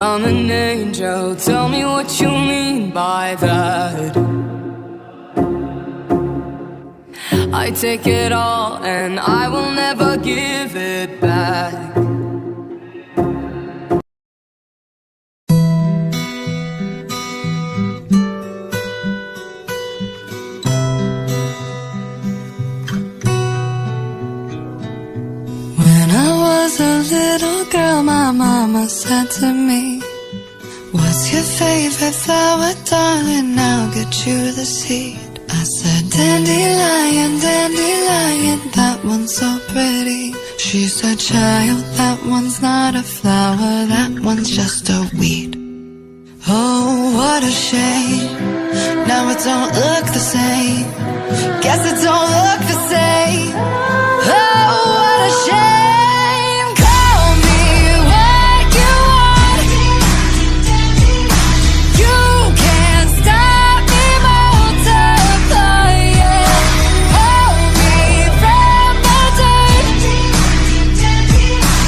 I'm an angel, tell me what you mean by that. I take it all and I will never give it back. When I was a little girl, my mama said to me, "What's your favorite flower, darling? I'll get you the seed." I said, "Dandelion, dandelion, that one's so pretty." She said, "Child, that one's not a flower, that one's just a weed." Oh, what a shame, now it don't look the same. Guess it don't look the same. Oh, what a shame. Call me what you want, you can't stop me multiplying. Hold me from the dirt.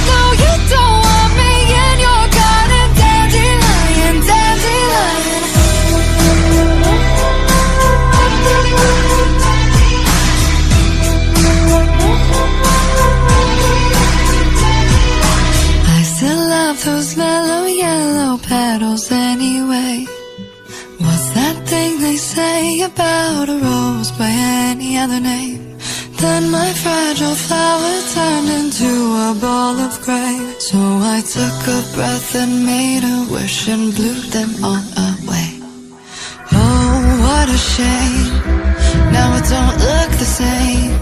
No, you don't want me in your garden. Dandelion, dandelion. I still love those mellow yellow petals anyway. What's that thing they say about a rose by any other name? Then my fragile flower turned into a ball of gray. So I took a breath and made a wish and blew them all away. Oh, what a shame, now it don't look the same.